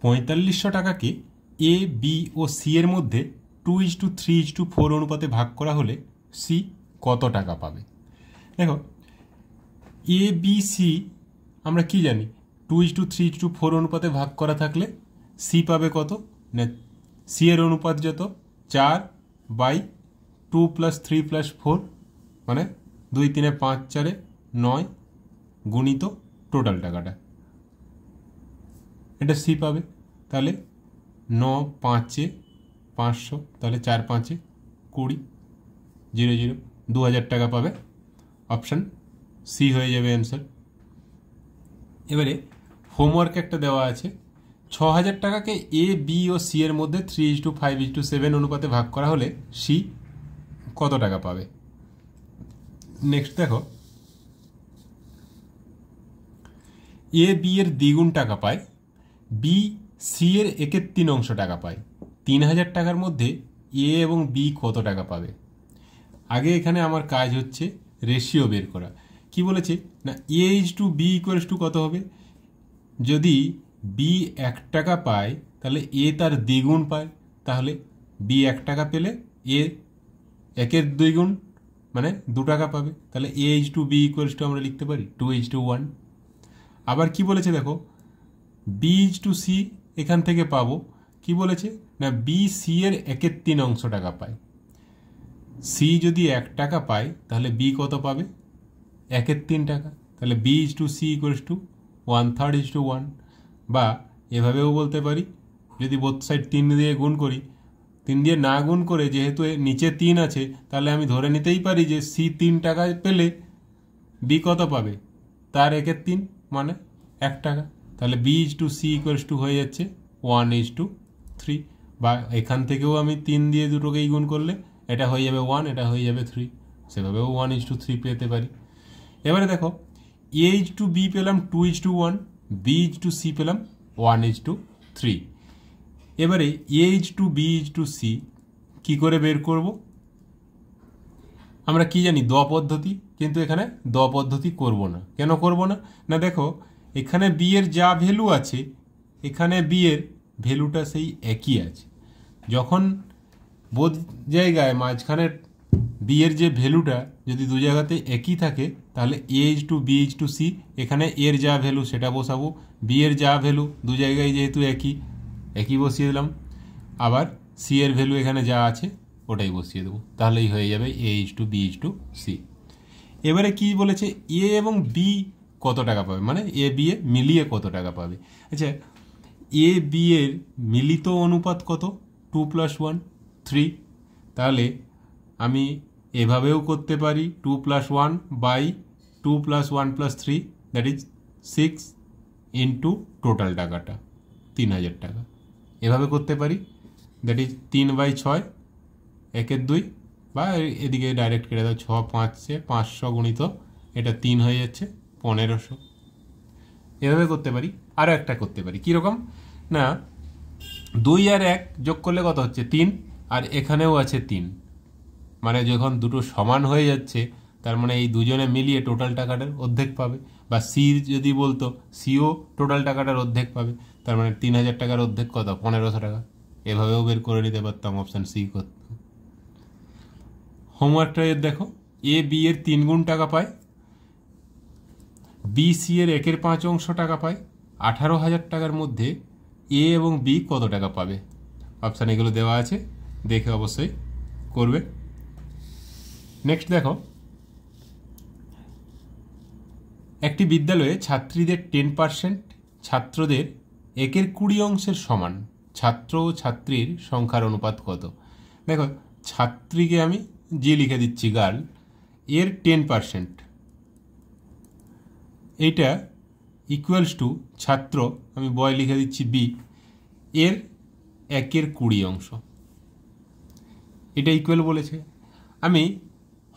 4500 টাকাকে A B O C এর মধ্যে 2:3:4 অনুপাতে ভাগ করা হলে সি কত টাকা পাবে? দেখো, এ বি সি আমরা কি জানি, 2:3:4 অনুপাতে ভাগ করা থাকলে সি পাবে কত না, সি এর অনুপাত যত 4/2 + 3 + 4 মানে 2 3 5 4 9 গুণিত টোটাল টাকাটা, এটা সি পাবে। তাহলে 9 5 500, তাহলে 4 5 20 0 0 2000 টাকা পাবে। অপশান সি হয়ে যাবে অ্যান্সার। এবারে হোমওয়ার্ক একটা দেওয়া আছে, 6000 টাকাকে এ বি ও সি এর মধ্যে 3:5:7 অনুপাতে ভাগ করা হলে সি কত টাকা পাবে? নেক্সট দেখো, এ বি এর দ্বিগুণ টাকা পায়, বি সি এর 1/3 টাকা পায়। 3000 টাকার মধ্যে এ এবং বি কত টাকা পাবে? আগে এখানে আমার কাজ হচ্ছে রেশিও বের করা। কি বলেছে না, A/B = কত হবে? যদি বি 1 টাকা পায় তাহলে এ তার দ্বিগুণ পায়, তাহলে বি 1 টাকা পেলে এ 1-এর দ্বিগুণ মানে 2 টাকা পাবে। তাহলে A/B = আমরা লিখতে পারি 2:1। আবার কি বলেছে দেখো, B/C এখান থেকে পাবো, কি বলেছে না, বি সি এর 1/3 টাকা পায়। সি যদি 1 টাকা পায় তাহলে বি কত পাবে? 1/3 টাকা। তাহলে B/C = 1/3:1। বা এভাবেও বলতে পারি, যদি বোথ সাইড 3 দিয়ে গুণ করি, 3 দিয়ে না গুণ করে যেহেতু নিচে 3 আছে, তাহলে আমি ধরে নিতেই পারি যে সি 3 টাকা পেলে বি কত পাবে? তার 1/3 মানে 1 টাকা। তাহলে B/C = হয়ে যাচ্ছে 1:3। বা এখান থেকেও আমি 3 দিয়ে দুটোকেই গুণ করলে এটা হয়ে যাবে 1, এটা হয়ে যাবে 3, সেভাবেও 1:3 পেতে পারি। এবারে দেখো, A/B পেলাম 2:1, B/C পেলাম 1:3। এবারে A/B/C কি করে বের করব? আমরা কি জানি, দ পদ্ধতি, কিন্তু এখানে দ পদ্ধতি করব না। কেন করব না? না দেখো, এখানে বি এর যা ভ্যালু আছে এখানে বি এর ভ্যালুটা সেই একই আছে। যখন বোধ জায়গায় মাঝখানে বি এর যে ভ্যালুটা যদি দু জায়গাতে একই থাকে, তাহলে A/B/C এখানে এর যা ভ্যালু সেটা বসাবো, বি এর যা ভ্যালু দু জায়গায় যেহেতু একই বসিয়ে দিলাম, আবার সি এর ভ্যালু এখানে যা আছে ওটাই বসিয়ে দেবো, তাহলেই হয়ে যাবে A/B/C। এবারে কি বলেছে, এ এবং বি কত টাকা পাবে, মানে এ বি এ মিলিয়ে কত টাকা পাবে। আচ্ছা, এ বি এর মিলিত অনুপাত কত? 2 + 1 3। তাহলে আমি এভাবেও করতে পারি 2 + 1/2 + 1 + 3, দ্যাট ইজ 6 ইন্টু টোটাল টাকাটা 3000 টাকা। এভাবে করতে পারি, দ্যাট ইজ 3/6 1/2, বা এদিকে ডাইরেক্ট কেটে দাও, 6 5 500 গুণিত এটা 3 হয়ে যাচ্ছে 1500। এভাবে করতে পারি। আরও একটা করতে পারি, কীরকম না, 2 আর 1 যোগ করলে কত হচ্ছে? 3, আর এখানেও আছে 3, মানে যখন দুটো সমান হয়ে যাচ্ছে তার মানে এই দুজনে মিলিয়ে টোটাল টাকাটার অর্ধেক পাবে। বা সি যদি বলতো, সিও টোটাল টাকাটার অর্ধেক পাবে, তার মানে 3000 টাকার অর্ধেক কত? 1500 টাকা। এভাবেও বের করে নিতে পারতাম, অপশান সি করতাম। হোমওয়ার্কটা এর দেখো, এ বি এর 3 গুণ টাকা পায়, বি সি এর 1/5 টাকা পায়। 18,000 টাকার মধ্যে এ এবং বি কত টাকা পাবে? অপশান এগুলো দেওয়া আছে, দেখে অবশ্যই করবে। নেক্সট দেখো, একটি বিদ্যালয়ে ছাত্রীদের 10%, ছাত্রদের 1/20 সমান ছাত্র ও ছাত্রীর সংখ্যার অনুপাত কত? দেখো, ছাত্রীকে আমি যে লিখে দিচ্ছি গার্ল, এর 10%, এইটা ইকুয়ালস টু ছাত্র, আমি বয় লিখে দিচ্ছি বি, এর 1/20। এটা ইকুয়াল বলেছে, আমি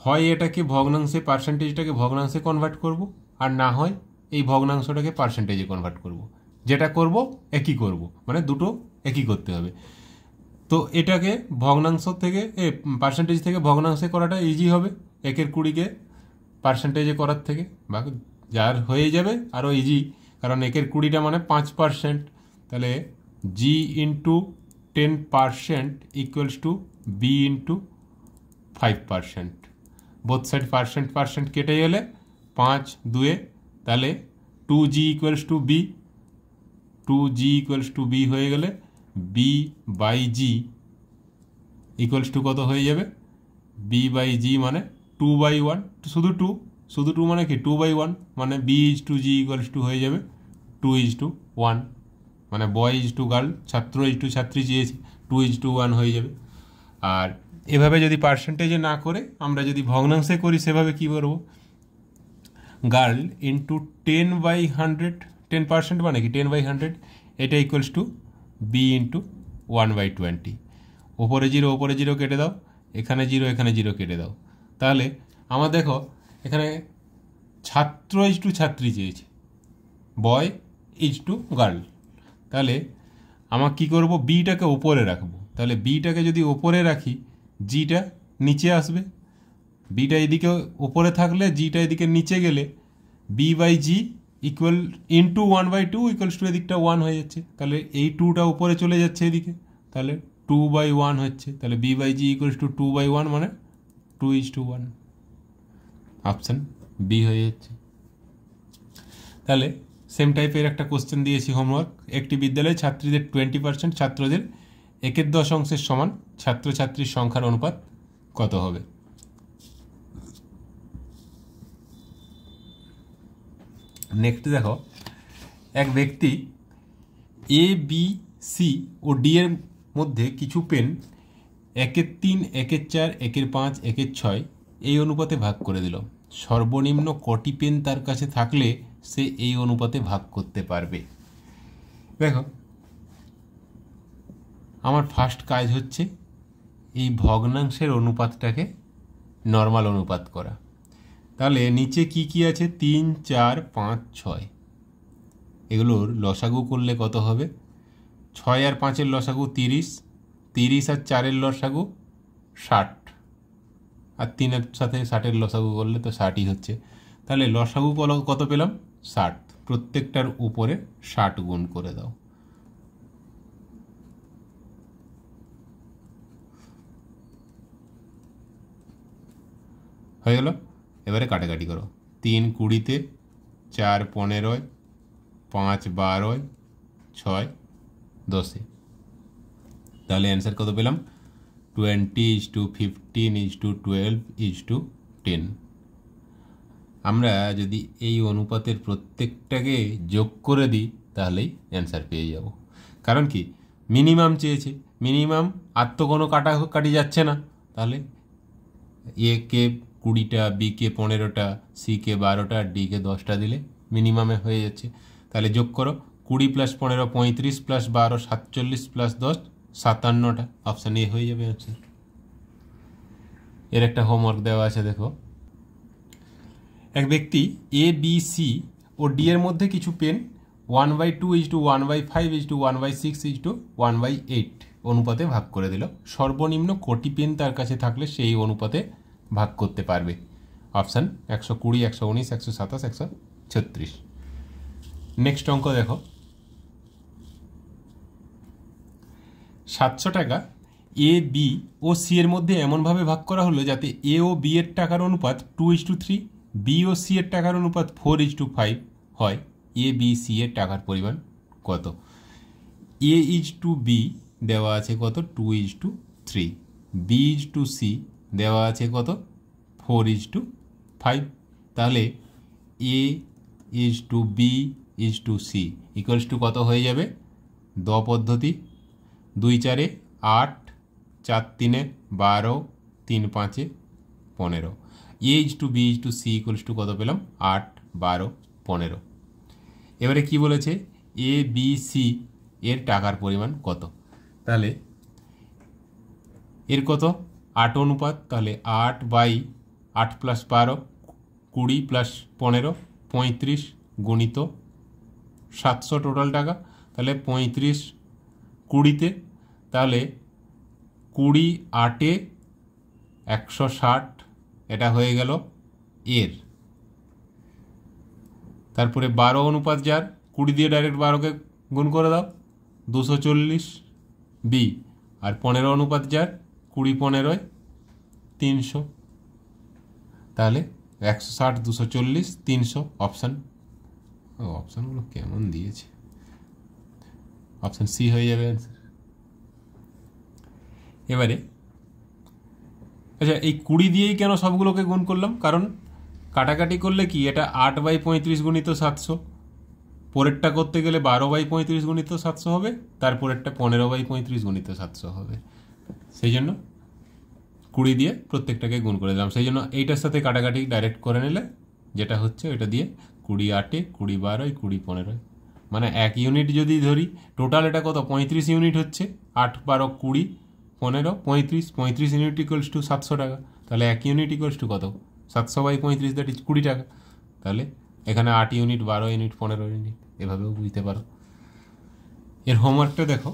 হয় এটাকে ভগ্নাংশে, পার্সেন্টেজটাকে ভগ্নাংশে কনভার্ট করব, আর না হয় এই ভগ্নাংশটাকে পার্সেন্টেজে কনভার্ট করব। যেটা করব একই করব, মানে দুটো একই করতে হবে। তো এটাকে ভগ্নাংশ থেকে পার্সেন্টেজ থেকে ভগ্নাংশে করাটা ইজি হবে 1/20 পার্সেন্টেজে করার থেকে, বা যার হয়ে যাবে আরও ইজি, কারণ 1/20 মানে 5%, তাহলে G into 10% equals to B into 5%। Both side percent কেটে গেলে 5 2 তাহলে 2g equals to B, 2g equals to B হয়ে গেলে B by G equals to কত হয়ে যাবে, বি বাই জি মানে 2/1, শুধু 2 মানে কি 2/1 মানে b is to g equals to হয়ে যাবে 2:1, মানে বয় ইজ টু গার্ল, ছাত্র ইজ টু ছাত্রী চেয়েছি 2:1 হয়ে যাবে। আর এভাবে যদি পার্সেন্টেজে না করে আমরা যদি ভগ্নাংশে করি সেভাবে কি করবো, গার্ল ইন্টু 10/100, 10% মানে কি 10/100, এটা ইকুয়ালস টু বি ইন্টু 1/20। ওপরে জিরো কেটে দাও, এখানে জিরো কেটে দাও। তাহলে আমার দেখো এখানে ছাত্র ইজ টু ছাত্রী চেয়েছে, বয় ইজ টু গার্ল। তাহলে আমার কি করব, বিটাকে ওপরে রাখবো। তাহলে বিটাকে যদি ওপরে রাখি জিটা নিচে আসবে, বিটা এদিকে ওপরে থাকলে জিটা এদিকে নিচে গেলে B by g equal into 1/2 equals to এদিকটা 1 হয়ে যাচ্ছে। তাহলে এই 2টা উপরে চলে যাচ্ছে এদিকে, তাহলে 2/1 হচ্ছে। তাহলে b by G equals to 2/1 মানে 2:1, অপশান বি হয়ে যাচ্ছে। তাহলে সেম টাইপের একটা কোশ্চেন দিয়েছি হোমওয়ার্ক, একটি বিদ্যালয়ে ছাত্রীদের 20%, ছাত্রদের 1/10 সমান ছাত্রছাত্রীর সংখ্যার অনুপাত কত হবে। নেক্সট দেখো, এক ব্যক্তি A B C O D এর মধ্যে কিছু পেন 1/3, 1/4, 1/5, 1/6 এই অনুপাতে ভাগ করে দিল। সর্বনিম্ন কটি পেন তার কাছে থাকলে সে এই অনুপাতে ভাগ করতে পারবে। দেখো আমার ফার্স্ট কাজ হচ্ছে এই ভগ্নাংশের অনুপাতটাকে নর্মাল অনুপাত করা। তাহলে নিচে কি কি আছে, 3 4 5 6, এগুলোর লসাগু করলে কত হবে, 6 আর 5-এর লসাগু 30, 30 আর 4-এর লসাগু 60, আর 3-এর সাথে 60-এর লসাগু করলে তো 60ই হচ্ছে। তাহলে লসাগু কত পেলাম, 60। প্রত্যেকটার উপরে 60 গুণ করে দাও। হয়ে গেল। এবারে কাটাকাটি করো, 3 20, 4 15, 5 12, 6 10। তাহলে অ্যান্সার কত পেলাম, 20:15:12:10। আমরা যদি এই অনুপাতের প্রত্যেকটাকে যোগ করে দিই তাহলেই অ্যান্সার পেয়ে যাব। কারণ কি, মিনিমাম চেয়েছে, মিনিমাম আর তো কোনো কাটাকাটি যাচ্ছে না। তাহলে এ কে 20টা, বি কে 15টা, সি কে 12টা, ডি কে 10টা দিলে মিনিমামে হয়ে যাচ্ছে। তাহলে যোগ করো, 20 + 15 35 + 12 47 + 10 57টা, অপশান এ হয়ে যাবে অ্যান্সার। এর একটা হোমওয়ার্ক দেওয়া আছে, দেখো এক ব্যক্তি A B C O D এর মধ্যে কিছু পেন 1/2 1/5 1/6 1/8 অনুপাতে ভাগ করে দিল। সর্বনিম্ন কটি পেন তার কাছে থাকলে সেই অনুপাতে ভাগ করতে পারবে। অপশান 120 119 127 136। নেক্সট অঙ্ক দেখো, 700 টাকা এ বি ও সি এর মধ্যে এমনভাবে ভাগ করা হলো যাতে এ ও বি এর টাকার অনুপাত 2:3, বি ও সি এর টাকার অনুপাত 4:5 হয়। এ বি সি এর টাকার পরিমাণ কত। এ ইজ টু বি দেওয়া আছে কত, 2:3, বি ইজ টু সি দেওয়া আছে কত, 4:5। তাহলে A is to B is to C equals to কত হয়ে যাবে, দ পদ্ধতি, 2 4 8, 4 3 12, 3 5 15। A is to B is to C equals to কত পেলাম, 8 12 15। এবারে কি বলেছে, এ বি সি এর টাকার পরিমাণ কত। তাহলে এর কত, 8 অনুপাত, তাহলে 8/8 + 12 20 + 15 35 গুণিত 700 টোটাল টাকা। তাহলে 35 20-তে, তাহলে 20 8-এ 160, এটা হয়ে গেল এর। তারপরে 12 অনুপাত যার, 20 দিয়ে ডাইরেক্ট 12কে গুণ করে দাও, 240 বি, আর 15:4 20 15 300, তাহলে 160 240 300 অপশান। অপশানগুলো কেমন দিয়েছে, অপশান সি হয়ে যাবে অ্যান্সার। এবারে আচ্ছা, এই 20 দিয়েই কেন সবগুলোকে গুণ করলাম? কারণ কাটাকাটি করলে কি এটা 8/35 গুণিত 700, পরেরটা করতে গেলে 12/35 গুণিত 700 হবে, তারপরেরটা 15/35 গুণিত 700 হবে। সেই জন্য 20 দিয়ে প্রত্যেকটাকে গুণ করে দিলাম। সেই জন্য এইটার সাথে কাটাকাটি ডাইরেক্ট করে নিলে যেটা হচ্ছে ওইটা দিয়ে 20 8 20 12 20 15, মানে 1 ইউনিট যদি ধরি, টোটাল এটা কত 35 ইউনিট হচ্ছে, 8 12 20 15 35 ইউনিট ইকুয়ালস টু 700 টাকা। তাহলে 1 ইউনিট ইকুয়ালস টু কত, 700/35, দ্যাট ইজ 20 টাকা। তাহলে এখানে 8 ইউনিট 12 ইউনিট 15 ইউনিট, এভাবেও বুঝতে পারো। এর হোমওয়ার্কটা দেখো,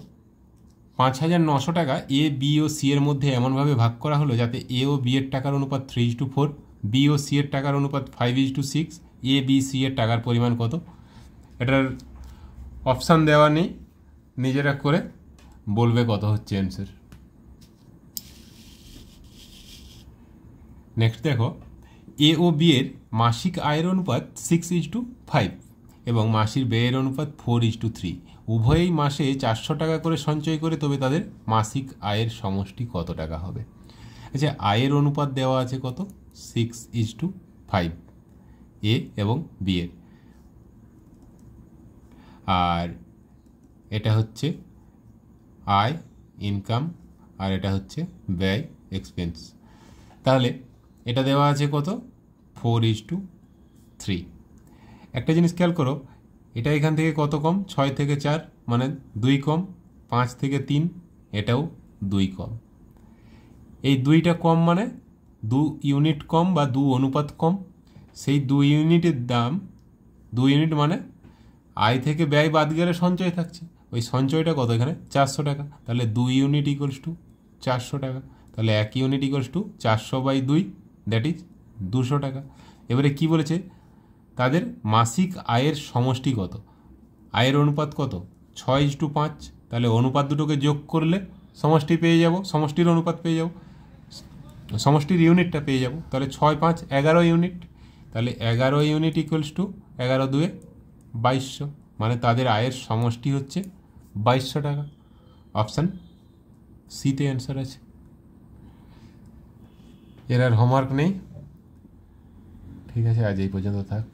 5,900 টাকা এ বি ও সি এর মধ্যে এমনভাবে ভাগ করা হলো যাতে এ ও বি এর টাকার অনুপাত 3:4, বি ও সি এর টাকার অনুপাত 5:6, এ বি সি এর টাকার পরিমাণ কত? এটার অপশান দেওয়া নেই, নিজেরা করে বলবে কত হচ্ছে অ্যান্সার। নেক্সট দেখো, এ ও বি এর মাসিক আয়ের অনুপাত 6:5 এবং মাসিক ব্যয়ের অনুপাত 4:3, উভয়েই মাসে 400 টাকা করে সঞ্চয় করে, তবে তাদের মাসিক আয়ের সমষ্টি কত টাকা হবে? আচ্ছা, আয়ের অনুপাত দেওয়া আছে কত, 6:5 এ এবং বি এর, আর এটা হচ্ছে আয় ইনকাম, আর এটা হচ্ছে ব্যয় এক্সপেন্স। তাহলে এটা দেওয়া আছে কত, 4:3। একটা জিনিস খেয়াল করো, এটা এখান থেকে কত কম, 6 থেকে 4 মানে 2 কম, 5 থেকে 3 এটাও 2 কম। এই 2টা কম মানে 2 ইউনিট কম বা 2 অনুপাত কম। সেই 2 ইউনিটের দাম, 2 ইউনিট মানে আয় থেকে ব্যয় বাদ গেলে সঞ্চয় থাকছে, ওই সঞ্চয়টা কত এখানে 400 টাকা। তাহলে 2 ইউনিট ইকুয়ালস টু 400 টাকা। তাহলে 1 unit equals to 400/2, that is 200 টাকা। এবারে কি বলেছে, তাদের মাসিক আয়ের সমষ্টি কত? আয়ের অনুপাত কত, 6:5। তাহলে অনুপাত দুটোকে যোগ করলে সমষ্টি পেয়ে যাব, সমষ্টির অনুপাত পেয়ে যাব, সমষ্টির ইউনিটটা পেয়ে যাব। তাহলে 6 5 11 ইউনিট। তাহলে 11 ইউনিট ইকুয়ালস টু 11 2 2200, মানে তাদের আয়ের সমষ্টি হচ্ছে 2200 টাকা। অপশান সিতে অ্যান্সার আছে। এর আর হোমওয়ার্ক নেই। ঠিক আছে, আজ এই পর্যন্ত থাক।